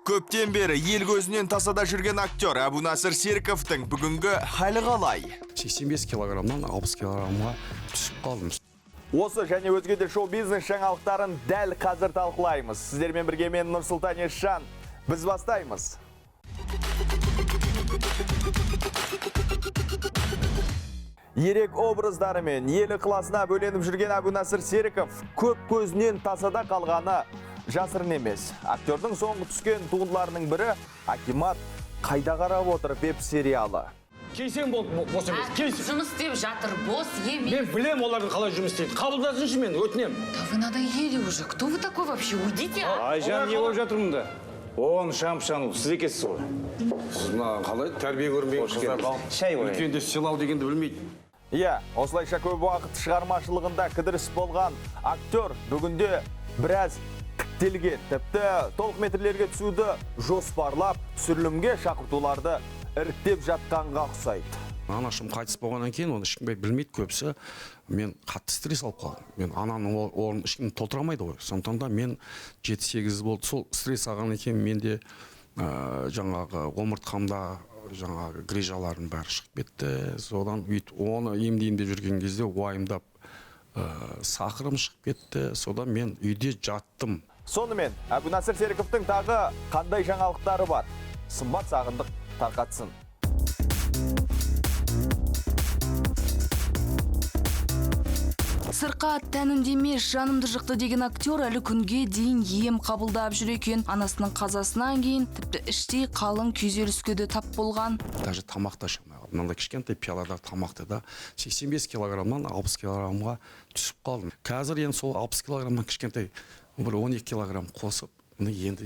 Көптен бері ел көзінен тасада жүрген актер Әбунасыр Серіковтың бүгінгі халі қалай? 85 килограммнан 60 килограммға түсіп қалдым. Осы және өзге де шоу-бизнес жаңалықтарын дәл қазір талқылаймыз. Сіздермен бірге мен Нұрсұлтан Есжан. Біз бастаймыз. Ерек образдарымен елі ықыласына бөленіп жүрген Әбунасыр Серіков көп көзінен тасада қалғаны жасырын емес. Актердің соңғы түскен туындыларының бірі Акимат қайда қарап отыр веб-сериалы. Кейсең бос емес, кейсең. Жұмыс істеп жатыр, бос емес. Мен білем олардың қалай жұмыс істейді. Қабылдасыншы мен, өтінем. Да вы надоели уже. Кто вы такой вообще? Уйдите, а? Айжан, не болып жатыр мұнда? Он шампшан, сіз екесіз ғой. Сіз мына қалай тәрбие көрмеген қыздар. Шай ғой. Үлкенде сыйлау дегенді білмейді. Иә, осылайша көп уақыт шығармашылығында кідіріс болған актер бүгінде біраз тіктелген. Тіпті толық метрлерге түсуді жоспарлап, түсірілімге шақыртуларды іріктеп жатқанға ұқсайды. Анашым қайтыс болғаннан кейін, оны ешкім білмейді көбісі. Мен қатты стресс алып қалдым. Мен ананың орнын ешкім толтырамайды ғой. Сондықтан да мен 7-8 болды. Сол стресс алғаннан кейін менде жаңағы омыртқамда жаңағы грижалардың бәрі шығып кетті. Содан оны емдеймін жүрген кезде уайымдап сахарым шығып кетті. Содан мен үйде жаттым. Сонымен, Әбунасыр Серіковтың тағы қандай жаңалықтары бар? Сымбат Сағындық тарқатсын. Сырқат тәнімде емес, жанымды жықты деген актер әлі күнге дейін ем қабылдап жүр екен. Анасының қазасынан кейін тіпті іштей қалың күйзеліске де тап болған. Даже тамақта шықмай. Мынандай кішкентай пиалада тамақты да 85 килограммнан 60 килограммға түсіп қалдым. Қазір енді сол 60 килограммнан кішкентай бір 12 килограмм қосып, енді.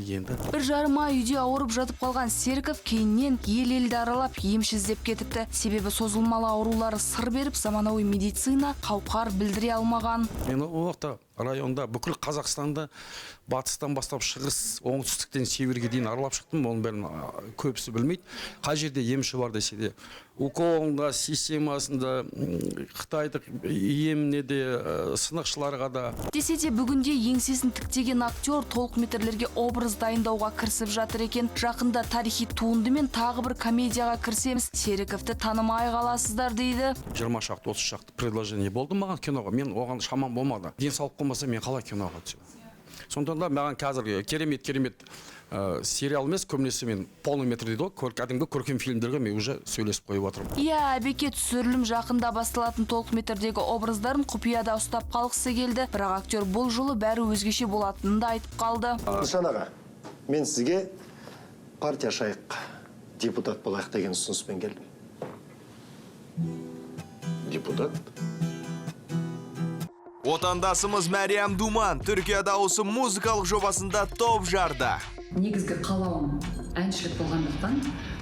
1,5 ай үйде ауырып жатып қалған Серіков кейіннен ел-елді аралап емші іздеп кетіпті. Себебі созылмалы аурулары сыр беріп, заманауи медицина қауқар білдіре алмаған. Мен ол уақытта районда бүкіл Қазақстанды батыстан бастап шығыс, оңтүстіктен северге дейін аралап шықтым. Оның бәрін көбісі білмейді. Қай жерде емші бар десе де, уколында, системасында, Қытайдық еміне де, сынықшыларға да. Десе де бүгінде еңсесін тіктеген актер толық метрлерге образ дайындауға кірісіп жатыр екен. Жақында тарихи туынды мен тағы бір комедияға кірсеміз, Серіковті танымай қаласыздар дейді. 20 шақты, 30 шақты предложение болды маған киноға. Мен оған шамам болмады. Денсаулық болмаса мен қалай киноға түсемін? Сондықтан да маған қазір керемет сериал емес, көбінесе мен полный метр дейді ғой, кәдімгі көркем фильмдерге мен уже сөйлесіп қойып отырмын. Иә, әбеке түсірілім жақында басталатын толық метрдегі образдарын құпияда ұстап қалғысы келді. Бірақ актер бұл жолы бәрі өзгеше болатынын да айтып қалды. Нұржан аға, мен сізге партия шайық депутат болайық деген ұсыныспен келдім. Депутат? Отандасымыз Мәриям Думан Түркияда осы музыкалық жобасында топ жарды. Негізгі қалауым әншілік болғандықтан,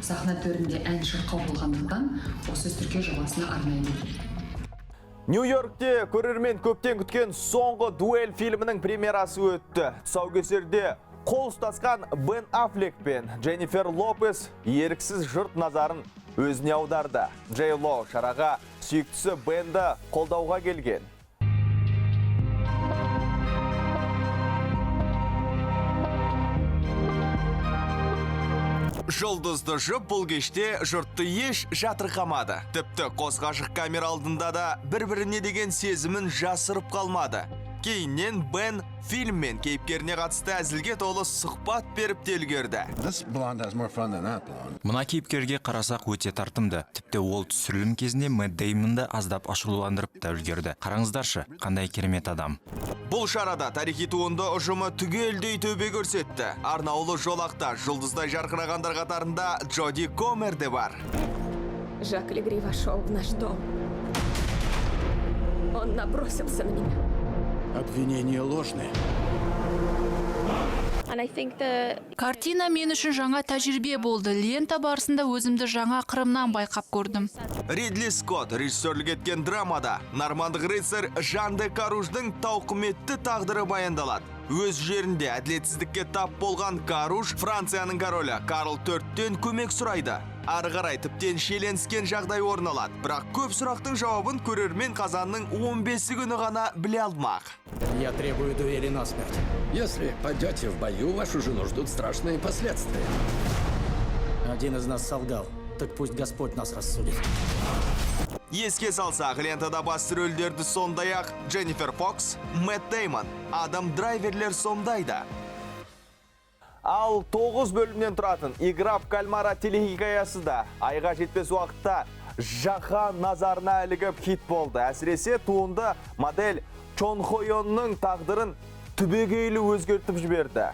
сахна төрінде ән шырқау болғандықтан, осы Түркия жобасына арнайы келдім. Нью-Йоркте көрермен көптен күткен соңғы дуэль фильмінің премьерасы өтті. Тұсаукесерде қол ұстасқан Бен Аффлек пен Дженнифер Лопес еріксіз жұрт назарын өзіне аударды. Джей Ло шараға сүйіктісі Бенді қолдауға келген. Жұлдызды жұп бұл кеште жұртты еш жатырқамады. Тіпті қос ғашық камера алдында да бір-біріне деген сезімін жасырып қалмады. Кейіннен Бен фильм мен кейіпкеріне қатысты әзілге толы сұхбат беріп те үлгерді. Мына кейіпкерге қарасақ өте тартымды. Тіпті ол түсірілім кезінде Мэтт Деймонды аздап ашуландырып та үлгерді. Қараңыздаршы, қандай керемет адам. Бұл шарада тарихи туынды ұжымы түгелдей төбе көрсетті. Арнаулы жолақта жұлдыздай жарқырағандар қатарында Джоди Комер де бар. Жак Легри вошел в наш дом. Он набросился на меня. Обвинения ложные. Картина мен үшін жаңа тәжірибе болды. Лента барысында өзімді жаңа қырымнан байқап көрдім. Ридли Скотт режиссерлік еткен драмада нормандық рыцарь Жан де Каруждың тауқыметті тағдыры баяндалады. Өз жерінде әділетсіздікке тап болған Каруж Францияның королі Карл IV көмек сұрайды. ары қарай тіптен шиеленіскен жағдай орын алады. Бірақ көп сұрақтың жауабын көрермен қазанның 15 күні ғана біле алмақ. Я требую дуэли насмерть. Если пойдете в бою, вашу жену ждут страшные последствия. Один из нас солгал. Так пусть Господь нас рассудит. Еске салсақ, лентада басты рөлдерді сондай-ақ Дженнифер Фокс, Мэтт Деймон, Адам Драйверлер сомдайды. Ал 9 бөлімнен тұратын «Игра в кальмара» телехикаясы да айға жетпес уақытта жаһан назарына ілігіп хит болды. Әсіресе туынды модель Чон Хойонның тағдырын түбегейлі өзгертіп жіберді.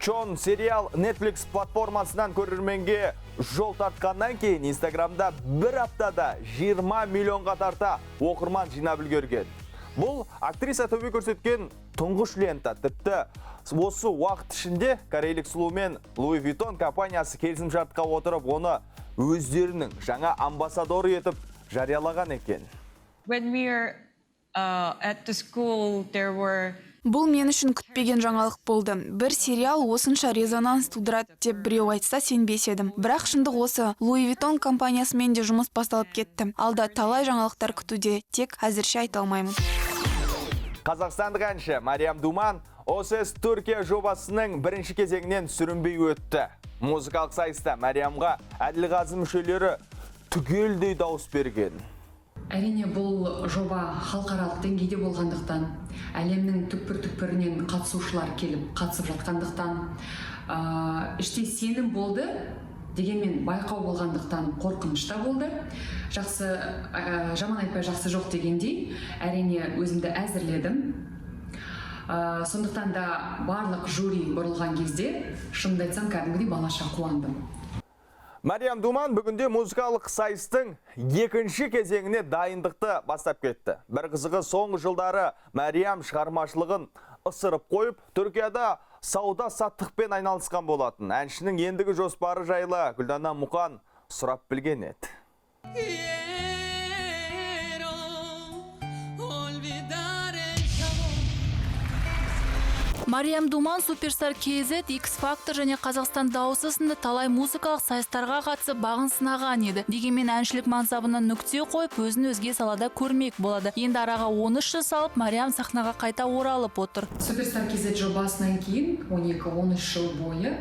Чон сериал Netflix платформасынан көрерменге жол тартқаннан кейін Инстаграмда бір аптада 20 миллионға тарта оқырман жинап үлгерген. Бұл актриса төбе көрсеткен тұңғыш лента. Тіпті осы уақыт ішінде корейлік сұлумен Louis Vuitton компаниясы келісімшартқа отырып, оны өздерінің жаңа амбассадоры етіп жариялаған екен. When we were at the school, there were Бұл мен үшін күтпеген жаңалық болды. Бір сериал осынша резонанс тудырады деп біреу айтса сенбес едім. Бірақ шындық осы. Louis Vuitton компаниясымен де жұмыс басталып кетті. Алда талай жаңалықтар күтуде, тек әзірше айта алмаймын. Қазақстандық әнші Мариам Думан OSS Түркия жобасының бірінші кезеңінен сүрінбей өтті. Музыкалық сайыста Мариамға Әділғазы мүшелері түгелдей дауыс берген. Әрине бұл жоба халықаралық деңгейде болғандықтан, әлемнің түкпір-түкпірінен қатысушылар келіп қатысып жатқандықтан, іште сенім болды, дегенмен байқау болғандықтан қорқыныш та болды. Жақсы, жаман айтпай жақсы жоқ дегендей, әрине өзімді әзірледім. Сондықтан да барлық жюри бұрылған кезде, шынымды айтсам, кәдімгідей балаша қуандым. Мариам Думан бүгінде музыкалық сайыстың екінші кезеңіне дайындықты бастап кетті. Бір қызығы соңғы жылдары Мариам шығармашылығын ысырып қойып, Түркияда сауда-саттықпен айналысқан болатын. Әншінің ендігі жоспары жайлы Гүлдана Мұқан сұрап білген еді. Мариам Думан Суперстар KZ, X-Factor және Қазақстан дауысы сынды талай музыкалық сайыстарға қатысып бағын сынаған еді. Дегенмен әншілік мансабынан нүкте қойып, өзін өзге салада көрмек болады. Енді араға 13 жыл салып, Мариам сахнаға қайта оралып отыр. Суперстар KZ жобасынан кейін 12-13 жыл бойы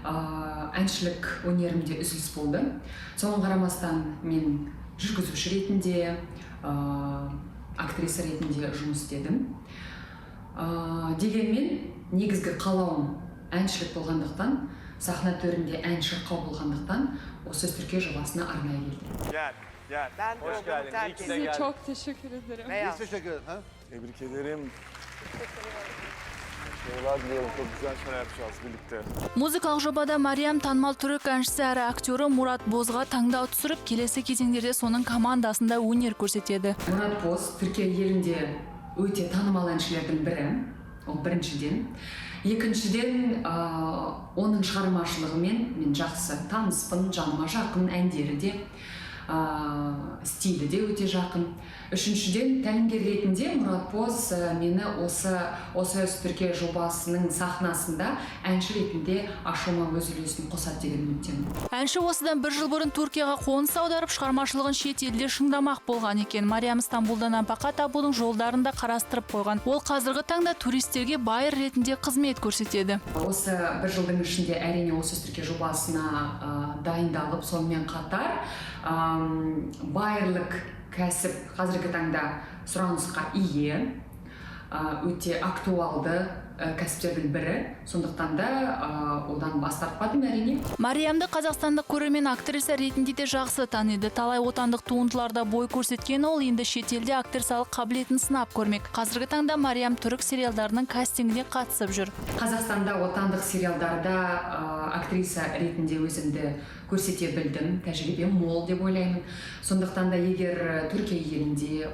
әншілік өнерімде үзіліс болды. Соған қарамастан мен жүргізуші ретінде, актриса ретінде жұмыс істедім. Дегенмен негізгі қалауым әншілік болғандықтан, сахна төрінде ән шырқау болғандықтан, OSS Türkiye жобасына арнайы келдім. Hoş geldin. size çok teşekkür ederim. Biz teşekkür ederim. Tebrik ederim. Başarılar diliyorum. Çok güzel şeyler yapacağız birlikte. Музыкалық жобада Мариам танымал түрік әншісі әрі актері Мурат Бозға таңдау түсіріп, келесі кезеңдерде соның командасында өнер көрсетеді. Мурат Боз Түркия елінде өте танымал әншілердің бірі, ол біріншіден. Екіншіден, оның шығармашылығымен мен жақсы таныспын, жаныма жақын, әндері де, стилі де өте жақын. Үшіншіден, тәлімгер ретінде Мурат Боз мені OSS Türkiye жобасының сахнасында әнші ретінде ашуыма өз үлесін қосады деген үміттемін. Әнші осыдан бір жыл бұрын Түркияға қоныс аударып, шығармашылығын шет елде шыңдамақ болған екен. Мариам Стамбулдан нәпақа табудың жолдарын да қарастырып қойған. Ол қазіргі таңда туристерге байыр ретінде қызмет көрсетеді. Осы бір жылдың ішінде әрине OSS Türkiye жобасына дайындалып, сонымен қатар байырлық кәсіп қазіргі таңда сұранысқа ие, өте актуалды кәсіптердің бірі, сондықтан да одан бас тартпадым әрине. Мариамды қазақстандық көрермен актриса ретінде де жақсы таниды. Талай отандық туындыларда бой көрсеткен ол енді шетелде актрисалық қабілетін сынап көрмек. Қазіргі таңда Мариам түрік сериалдарының кастингіне қатысып жүр. Қазақстанда отандық сериалдарда актриса ретінде өзімді көрсете білдім, тәжірибе мол деп ойлаймын. Сондықтан да егер Түркия елінде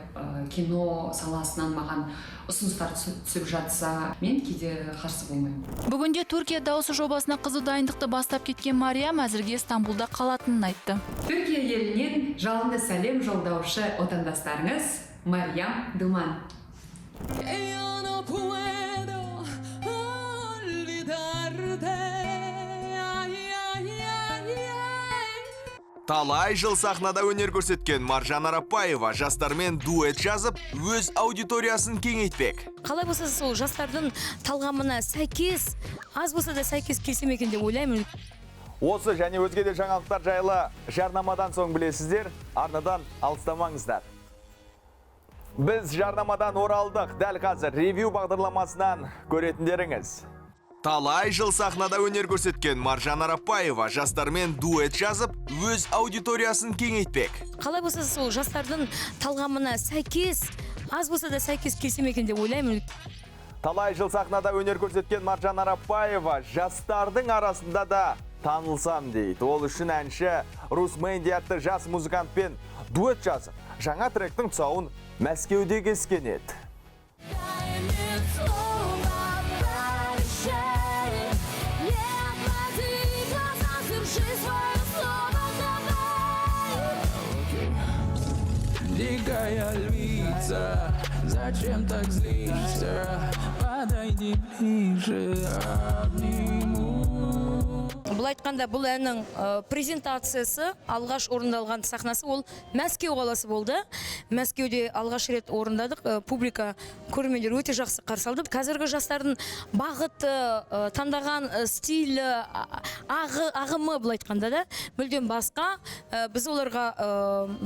кино саласынан маған ұсыныстар түсіп жатса, мен кейде қарсы болмаймын. Бүгінде Түркия дауысы жобасына қызу дайындықты бастап кеткен Мариам әзірге Стамбулда қалатынын айтты. Түркия елінен жалынды сәлем жолдаушы отандастарыңыз Марьям Думан. Талай жыл сахнада өнер көрсеткен Маржан Арапбаева жастармен дуэт жазып, өз аудиториясын кеңейтпек. Қалай болса сол жастардың талғамына сәйкес, аз болса да сәйкес келсем екен деп ойлаймын. Осы және өзге де жаңалықтар жайлы жарнамадан соң білесіздер, арнадан алыстамаңыздар. Біз жарнамадан оралдық, дәл қазір ревью бағдарламасынан көретіндеріңіз. Талай жыл сахнада өнер көрсеткен Маржан Арапбаева жастармен дуэт жазып, өз аудиториясын кеңейтпек. Қалай болса сол жастардың талғамына сәйкес, аз болса да сәйкес келсем екен деп ойлаймын. Талай жыл сахнада өнер көрсеткен Маржан Арапбаева жастардың арасында да танылсам дейді. Ол үшін әнші Рус Мэнди атты жас музыкантпен дуэт жазып, жаңа тректің тұсауын Мәскеуде кескен еді. Дикая львица, зачем так злишься? Подойди ближе, обниму. Бұл айтқанда бұл әннің презентациясы, алғаш орындалған сахнасы ол Мәскеу қаласы болды. Мәскеуде алғаш рет орындадық, публика көрермендер өте жақсы қарсы алды. Қазіргі жастардың бағыты, таңдаған стилі, ағымы бұл айтқанда да мүлдем басқа. Біз оларға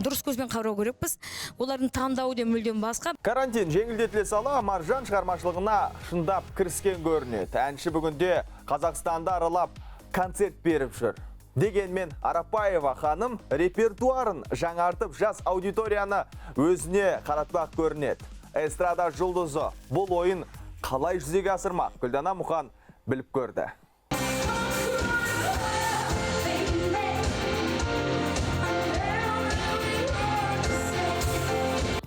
дұрыс көзбен қарау керекпіз. Олардың таңдауы да мүлдем басқа. Карантин жеңілдетіле сала Маржан шығармашылығына шындап кіріскен көрінеді. Әнші бүгінде Қазақстанда аралап концерт беріп жүр. Дегенмен Арапбаева ханым репертуарын жаңартып жас аудиторияны өзіне қаратпақ көрінеді. Эстрада жұлдызы бұл ойын қалай жүзеге асырмақ? Гүлдана Мұхан біліп көрді.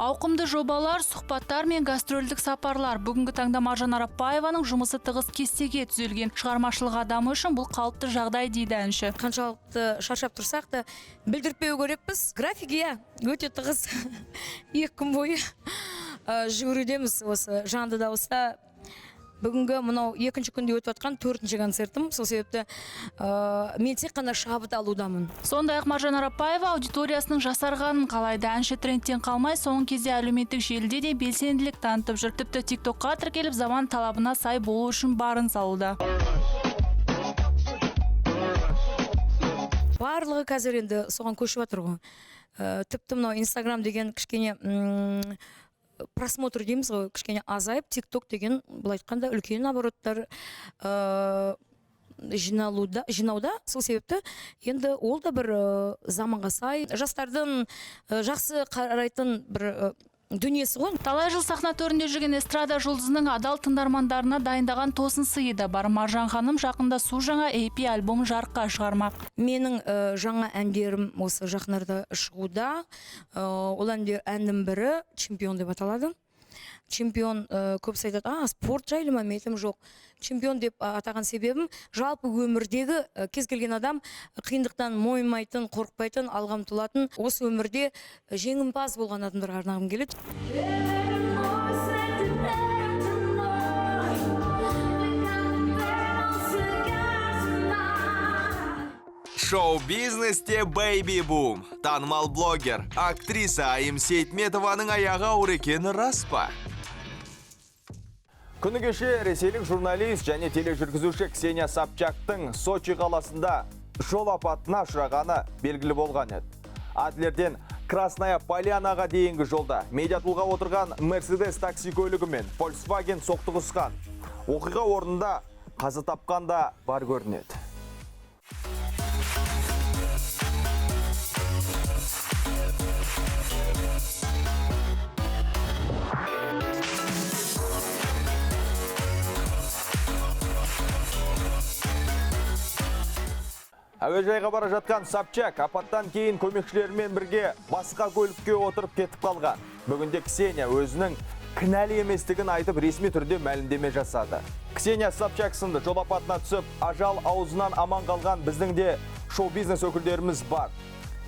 Ауқымды жобалар, сұхбаттар мен гастрольдік сапарлар. Бүгінгі таңда Маржан Арапбаеваның жұмысы тығыз кестеге түзелген. Шығармашылық адамы үшін бұл қалыпты жағдай дейді әнші. Қаншалықты шаршап тұрсақ та білдіртпеу керекпіз. График өте тығыз. 2 күн бойы жүгірудеміз осы жанды дауыста. Бүгінгі мынау 2-ші күнде өтіп атқан 4-ші концертім. Сол себепті мен тек қана шабыт алудамын. Сондай-ақ Маржан Арапбаева аудиториясының жасарғанын қалайды. Әнші трендтен қалмай, соңғы кезде әлеуметтік желіде де белсенділік танытып жүр. Тіпті TikTokқа тіркеліп, заман талабына сай болу үшін барын салуда. Барлығы қазір енді соған көшіп жатыр ғой. Тіпті мынау Instagram деген кішкене просмотр дейміз ғой, кішкене азайып, TikTok деген бұл айтқанда үлкен обороттар жинауда. Сол себепті енді ол да бір заманға сай, жастардың жақсы қарайтын бір дүниесі ғой. Талай жыл сахна төрінде жүрген эстрада жұлдызының адал тыңдармандарына дайындаған тосын сыйы да бар. Маржан ханым жақында су жаңа EP альбом жарыққа шығармақ. Менің жаңа әндерім осы жақындарда шығуда. Ол әннің бірі «Чемпион» деп аталады. Чемпион көбісі айтады, спорт жайлы ма? Мен айтамын, жоқ. Чемпион деп атаған себебім, жалпы өмірдегі кез келген адам қиындықтан мойымайтын, қорықпайтын, алға ұмтылатын, осы өмірде жеңімпаз болған адамдарға арнағым келеді. Шоу-бизнесте Baby Boom. Танымал блогер, актриса Айым Сейтметованың аяғы ауыр екені рас па? Күні кеше ресейлік журналист және тележүргізуші Ксения Собчактың Сочи қаласында жол апатына ұшырағаны белгілі болған еді. Адлерден Красная Полянаға дейінгі жолда медиатулға отырған Mercedes такси көлігі мен Volkswagen соқтығысқан. Оқиға орнында қаза тапқан да бар көрінеді. Әуежайға бара жатқан Собчак апаттан кейін көмекшілерімен бірге басқа көлікке отырып кетіп қалған. Бүгінде Ксения өзінің кінәлі еместігін айтып ресми түрде мәлімдеме жасады. Ксения Собчак сынды жол апатына түсіп, ажал аузынан аман қалған біздің де шоу-бизнес өкілдеріміз бар.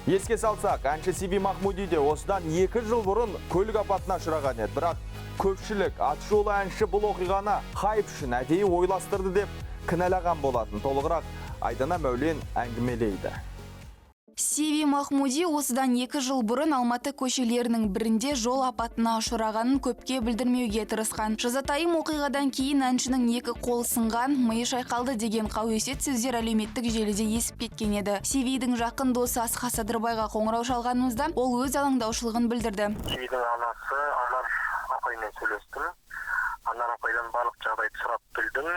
Еске салсақ, әнші Сиви Махмуди де осыдан 2 жыл бұрын көлік апатына ұшыраған еді. Бірақ көпшілік аты жолы әнші бұл оқиғаны хайп үшін әдейі ойластырды деп кінәлаған болатын. Толығырақ Айдана Мәулен әңгімелейді. Сиви Махмуди осыдан 2 жыл бұрын Алматы көшелерінің бірінде жол апатына ұшырағанын көпке білдірмеуге тырысқан. Жазатайым оқиғадан кейін әншінің 2 қолы сынған, миы шайқалды деген қауесет сөздер әлеуметтік желіде есіп кеткен еді. Сивидің жақын досы Асқа Садырбайға қоңырау шалғанымызда ол өз алаңдаушылығын білдірді. Сивидің анасы Анар апаймен сөйлестім. Анар апайдан барлық жағдайды сұрап білдім.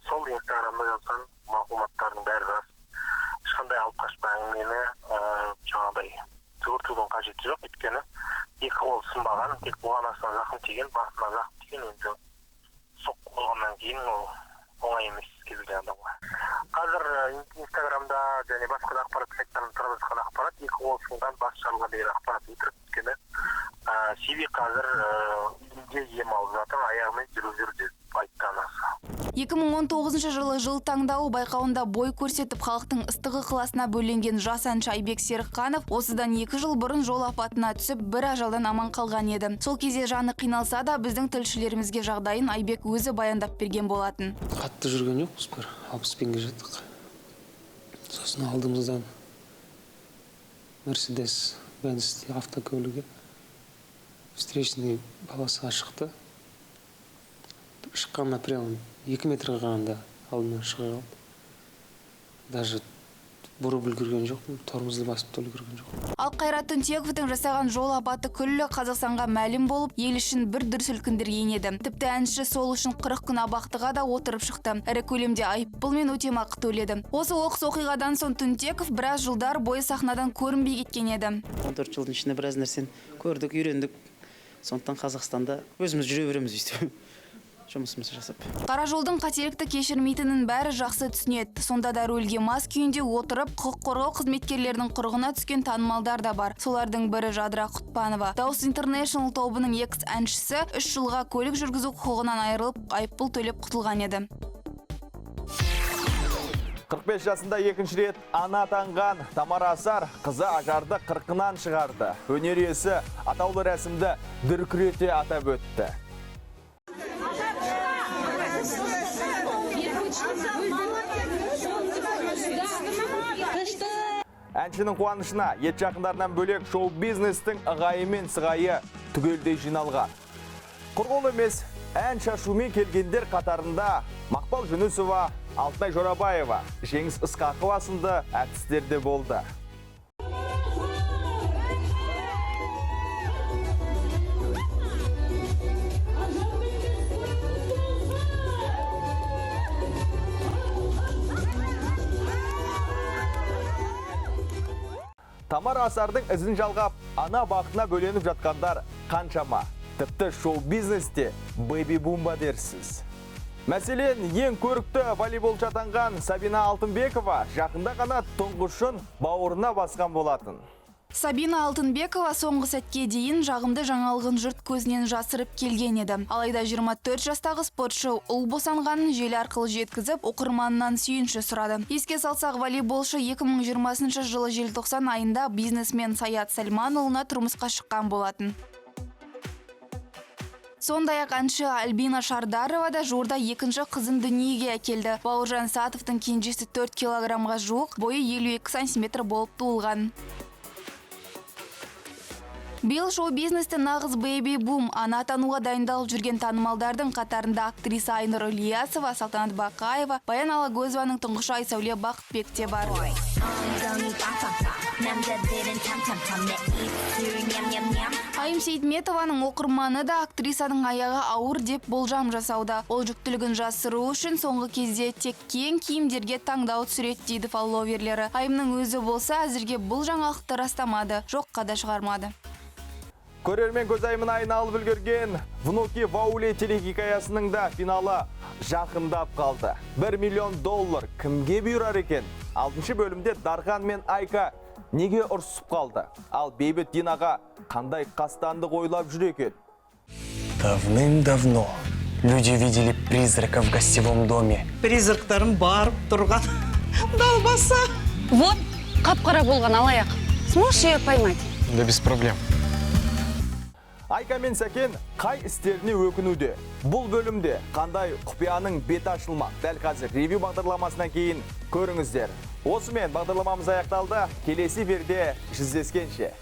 Сол Инстаграмда жазған мағлұматтардың бәрі рас. Ешқандай алып қашпа әңгімені жаңағыдай жүгіртудің қажеті жоқ. Өйткені 2 қол сынбаған, тек бұғанасына зақым тиген, басына зақым тиген, енді соққы болғаннан кейін ол оңай емес кезілген адамға. Қазір Инстаграмда және басқа да ақпарат сайттарында тарап жатқан ақпарат 2 қол сынған, бас жарылған деген ақпарат өтірік. Өйткені Сиви қазір үйінде ем алып жатыр, аяғымен жүріп деп айтты анасы. 2019 жылы жыл таңдауы байқауында бой көрсетіп халықтың ыстығы ықыласына бөленген жас әнші Айбек Серікханов осыдан 2 жыл бұрын жол апатына түсіп бір ажалдан аман қалған еді. Сол кезде жаны қиналса да біздің тілшілерімізге жағдайын Айбек өзі баяндап берген болатын. Қатты жүрген жоқпыз, бір 60-пенге жеттік. Сосын алдымыздан Мерседес Бенц автокөлігі встречный полосаға шықты. Шыққанына прям 2 метр қалғанда алдынан шыға қалды. Даже бұрып үлгерген жоқпын, тормозды басып та үлгерген жоқпын. Ал Қайрат Түнтековтың жасаған жол апаты күллі Қазақстанға мәлім болып, ел үшін бір дүр сілкіндірген еді. Тіпті әнші сол үшін 40 күн абақтыға да отырып шықты. Ірі көлемде айыппұл мен өтемақы төледі. Осы оқыс оқиғадан соң Түнтеков біраз жылдар бойы сахнадан көрінбей кеткен еді. 14 жылдың ішінде біраз нәрсені көрдік, үйрендік. Сондықтан Қазақстанда өзіміз жүре береміз өйстіп. Жұмысымызды жасап. Қара жолдың қателікті кешірмейтінін бәрі жақсы түсінеді. Сонда да рөлге мас күйінде отырып, құқық қорғау қызметкерлерінің құрығына түскен танымалдар да бар. Солардың бірі Жадыра Құтпанова. Дауыс International тобының екс әншісі 3 жылға көлік жүргізу құқығынан айырылып, айыппұл төлеп құтылған еді. 45 жасында 2-ші рет ана атанған Тамара Асар қызы Ажарды 40-нан шығарды. Өнер иесі атаулы рәсімді дүркірете атап өтті. Әншінің қуанышына ет жақындарынан бөлек шоу-бизнестің ығайы мен сығайы түгелдей жиналған. Құрғыл емес, ән шашумен келгендер қатарында Мақпал Жүнісова, Алтынай Жорабаева, Жеңіс Ысқақова сынды әртістер де болды. Тамара Асардың ізін жалғап, ана бақытына бөленіп жатқандар қаншама. Тіпті шоу-бизнесте бэби-бумба дерсіз. Мәселен, ең көрікті волейболшы атанған Сабина Алтынбекова жақында ғана тұңғышын бауырына басқан болатын. Сабина Алтынбекова соңғы сәтке дейін жағымды жаңалығын жұрт көзінен жасырып келген еді. Алайда 24 жастағы спортшы ұл босанғанын желі арқылы жеткізіп, оқырманынан сүйінші сұрады. Еске салсақ, волейболшы 2020 жылы желтоқсан айында бизнесмен Саят Сальманұлына тұрмысқа шыққан болатын. Сондай-ақ әнші Альбина Шардарова да жуырда 2-ші қызын дүниеге әкелді. Бауыржан Сатовтың кенжесі 4 килограммға жуық, бойы 52 сантиметр болып туылған. Биыл шоу-бизнесті нағыз бэйби-бум. Ана атануға дайындалып жүрген танымалдардың қатарында актриса Айнұр Ильясова, Салтанат Бақаева, Баян Алагөзованың тұңғышы Айсәуле Бақытбек те бар. Айым Сейдметованың оқырманы да актрисаның аяғы ауыр деп болжам жасауда. Ол жүктілігін жасыру үшін соңғы кезде тек кең киімдерге таңдау түсіреді дейді фолловерлері. Айымның өзі болса әзірге бұл жаңалықты растамады, жоққа да шығармады. Көрермен көзайымын айналып үлгерген «Внуки Ваули» телехикаясының да финалы жақындап қалды. $1 миллион кімге бұйырар екен? 6-шы бөлімде Дархан мен Айка неге ұрсып қалды? Ал Бейбіт Динаға қандай қастандық ойлап жүр екен? Давным-давно люди видели призрака в гостевом доме. Призрактарым барып тұрған. Далбаса. Вот, қап-қара болған алаяқ. Сможешь ее поймать? Да без проблем. Айка мен Сәкен қай істеріне өкінуде? Бұл бөлімде қандай құпияның беті ашылмақ? Дәл қазір ревью бағдарламасынан кейін көріңіздер. Осымен бағдарламамыз аяқталды. Келесі эфирде жүздескенше.